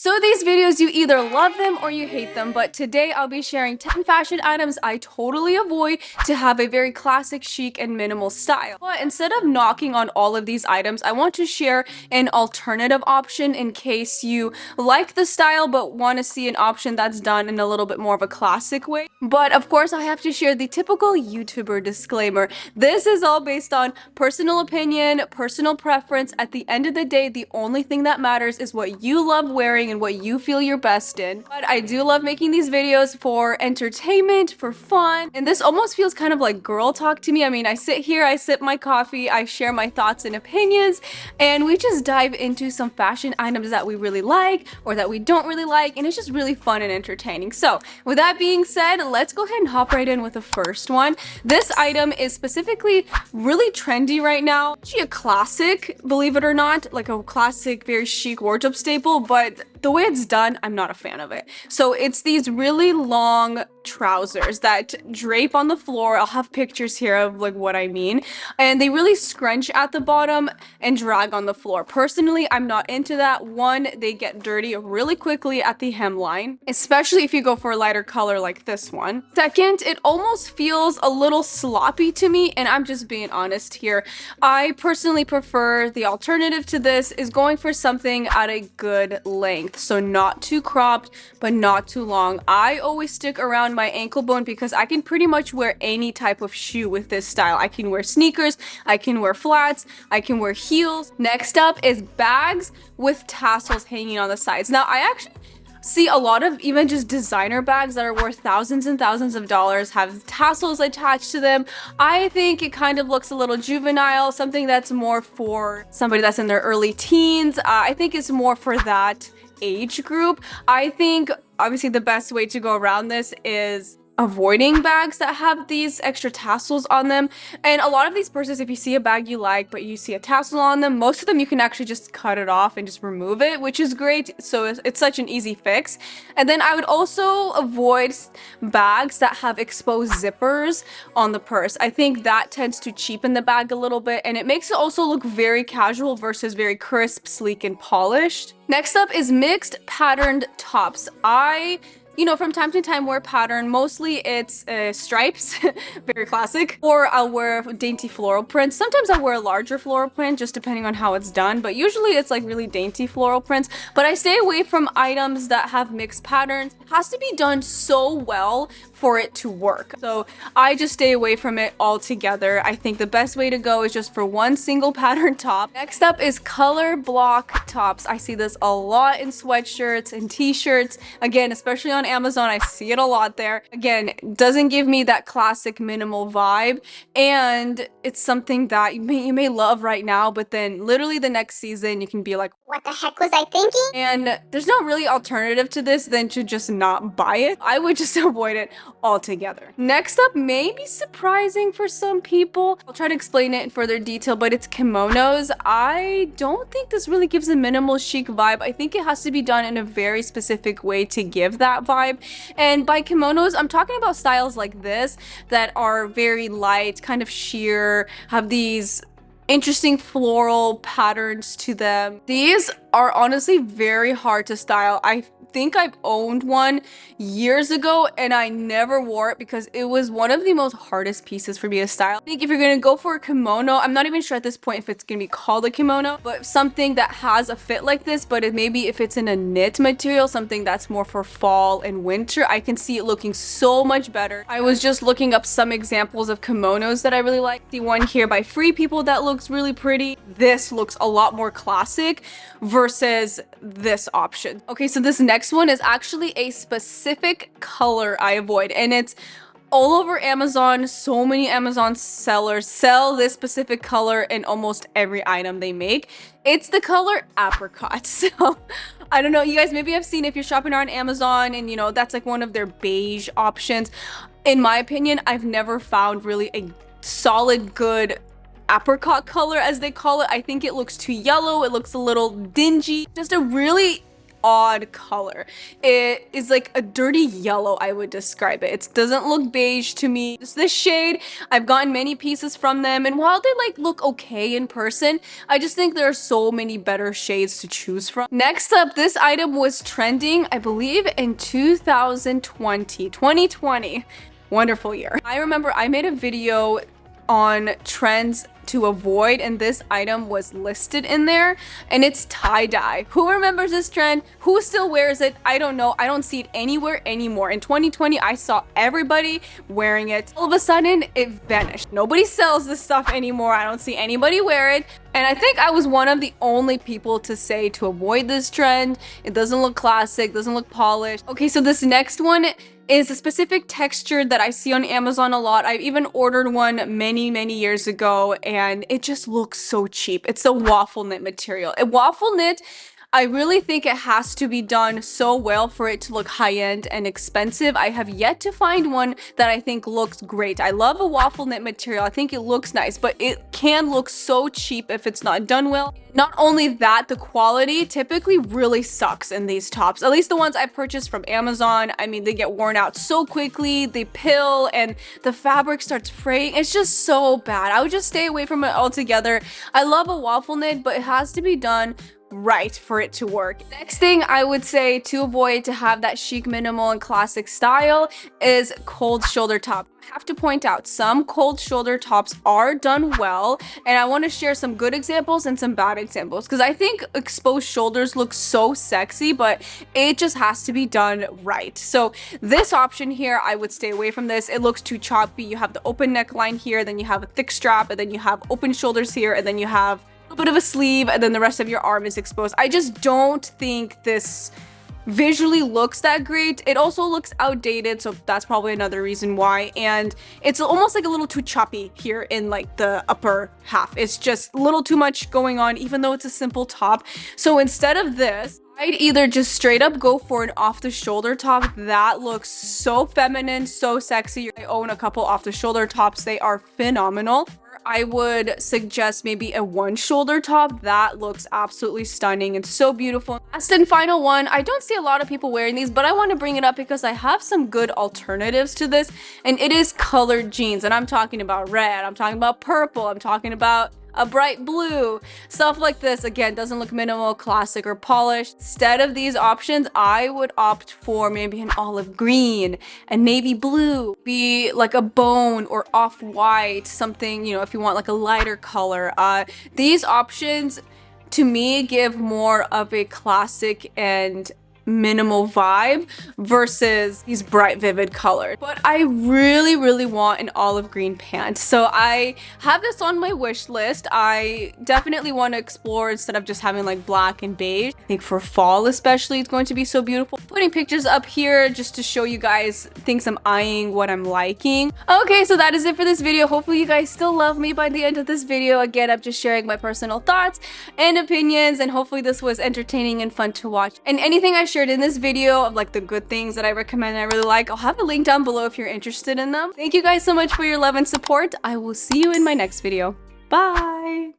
So these videos, you either love them or you hate them, but today I'll be sharing 10 fashion items I totally avoid to have a very classic, chic, and minimal style. But instead of knocking on all of these items, I want to share an alternative option in case you like the style but want to see an option that's done in a little bit more of a classic way. But of course, I have to share the typical YouTuber disclaimer. This is all based on personal opinion, personal preference. At the end of the day, the only thing that matters is what you love wearing and what you feel you're best in. But I do love making these videos for entertainment, for fun, and this almost feels kind of like girl talk to me. I mean, I sit here, I sip my coffee, I share my thoughts and opinions, and we just dive into some fashion items that we really like or that we don't really like, and it's just really fun and entertaining. So with that being said, let's go ahead and hop right in with the first one. This item is specifically really trendy right now. Actually a classic, believe it or not, like a classic, very chic wardrobe staple, but the way it's done, I'm not a fan of it. So it's these really long trousers that drape on the floor. I'll have pictures here of like what I mean. And they really scrunch at the bottom and drag on the floor. Personally, I'm not into that. One, they get dirty really quickly at the hemline, especially if you go for a lighter color like this one. Second, it almost feels a little sloppy to me, and I'm just being honest here. I personally prefer the alternative to this is going for something at a good length. So not too cropped, but not too long. I always stick around my ankle bone because I can pretty much wear any type of shoe with this style. I can wear sneakers, I can wear flats, I can wear heels. Next up is bags with tassels hanging on the sides. Now, I actually see a lot of even just designer bags that are worth thousands and thousands of dollars have tassels attached to them. I think it kind of looks a little juvenile, something that's more for somebody that's in their early teens. I think it's more for that age group. I think obviously the best way to go around this is avoiding bags that have these extra tassels on them. And a lot of these purses, if you see a bag you like but you see a tassel on them, most of them you can actually just cut it off and just remove it, which is great. So it's such an easy fix. And then I would also avoid bags that have exposed zippers on the purse. I think that tends to cheapen the bag a little bit, and it makes it also look very casual versus very crisp, sleek, and polished. Next up is mixed patterned tops. From time to time wear pattern. Mostly it's stripes, very classic, or I'll wear dainty floral prints. Sometimes I'll wear a larger floral print, just depending on how it's done, but usually it's like really dainty floral prints. But I stay away from items that have mixed patterns. It has to be done so well for it to work. So I just stay away from it altogether. I think the best way to go is just for one single pattern top. Next up is color block tops. I see this a lot in sweatshirts and t-shirts. Again, especially on Amazon, I see it a lot there. Again, doesn't give me that classic minimal vibe, and it's something that you may love right now, but then literally the next season you can be like, what the heck was I thinking? And there's no really alternative to this than to just not buy it. I would just avoid it altogether. Next up may be surprising for some people. I'll try to explain it in further detail, but it's kimonos. I don't think this really gives a minimal chic vibe. I think it has to be done in a very specific way to give that vibe. And by kimonos, I'm talking about styles like this that are very light, kind of sheer, have these interesting floral patterns to them. These are honestly very hard to style. I think I've owned one years ago and I never wore it because it was one of the most hardest pieces for me to style. I think if you're gonna go for a kimono, I'm not even sure at this point if it's gonna be called a kimono, but something that has a fit like this, but maybe if it's in a knit material, something that's more for fall and winter, I can see it looking so much better. I was just looking up some examples of kimonos that I really like. The one here by Free People that looks really pretty. This looks a lot more classic versus this option. Okay, so this next one is actually a specific color I avoid, and it's all over Amazon. So many Amazon sellers sell this specific color in almost every item they make. It's the color apricot. So I don't know, you guys maybe have seen if you're shopping on Amazon and that's like one of their beige options. In my opinion, I've never found really a solid good apricot color, as they call it. I think it looks too yellow, it looks a little dingy, just a really odd color. It is like a dirty yellow, I would describe it. It doesn't look beige to me. It's this shade. I've gotten many pieces from them, and while they like look okay in person, I just think there are so many better shades to choose from. Next up, this item was trending, I believe, in 2020. Wonderful year. I remember I made a video on trends to avoid, and this item was listed in there, and it's tie-dye. Who remembers this trend? Who still wears it? I don't know. I don't see it anywhere anymore. In 2020, I saw everybody wearing it. All of a sudden, it vanished. Nobody sells this stuff anymore. I don't see anybody wear it. And I think I was one of the only people to say to avoid this trend. It doesn't look classic, doesn't look polished. Okay, so this next one is a specific texture that I see on Amazon a lot. I've even ordered one many years ago, and it just looks so cheap. It's a waffle knit material. A waffle knit, I really think it has to be done so well for it to look high-end and expensive. I have yet to find one that I think looks great. I love a waffle knit material. I think it looks nice, but it can look so cheap if it's not done well. Not only that, the quality typically really sucks in these tops. At least the ones I purchased from Amazon. I mean, they get worn out so quickly, they pill, and the fabric starts fraying. It's just so bad. I would just stay away from it altogether. I love a waffle knit, but it has to be done right for it to work. Next thing I would say to avoid, to have that chic, minimal, and classic style, is cold shoulder top. I have to point out, some cold shoulder tops are done well, and I want to share some good examples and some bad examples, because I think exposed shoulders look so sexy, but it just has to be done right. So this option here, I would stay away from this. It looks too choppy. You have the open neckline here, then you have a thick strap, and then you have open shoulders here, and then you have a bit of a sleeve, and then the rest of your arm is exposed. I just don't think this visually looks that great. It also looks outdated, so that's probably another reason why. And it's almost like a little too choppy here in like the upper half. It's just a little too much going on, even though it's a simple top. So instead of this, I'd either just straight up go for an off the shoulder top that looks so feminine, so sexy. I own a couple off the shoulder tops. They are phenomenal. I would suggest maybe a one shoulder top that looks absolutely stunning and so beautiful. Last and final one, I don't see a lot of people wearing these, but I want to bring it up because I have some good alternatives to this, and it is colored jeans. And I'm talking about red, I'm talking about purple, I'm talking about a bright blue, stuff like this. Again, doesn't look minimal, classic, or polished. Instead of these options, I would opt for maybe an olive green, a navy blue, be like a bone or off-white, something, you know, if you want like a lighter color. These options to me give more of a classic and minimal vibe versus these bright vivid colors. But I really want an olive green pant, so I have this on my wish list. I definitely want to explore instead of just having like black and beige. I think for fall especially, it's going to be so beautiful. Putting pictures up here just to show you guys things I'm eyeing, what I'm liking. Okay, so that is it for this video. Hopefully you guys still love me by the end of this video. Again, I'm just sharing my personal thoughts and opinions, and hopefully this was entertaining and fun to watch. And anything I shared in this video of like the good things that I recommend I really like, I'll have a link down below if you're interested in them. Thank you guys so much for your love and support. I will see you in my next video. Bye!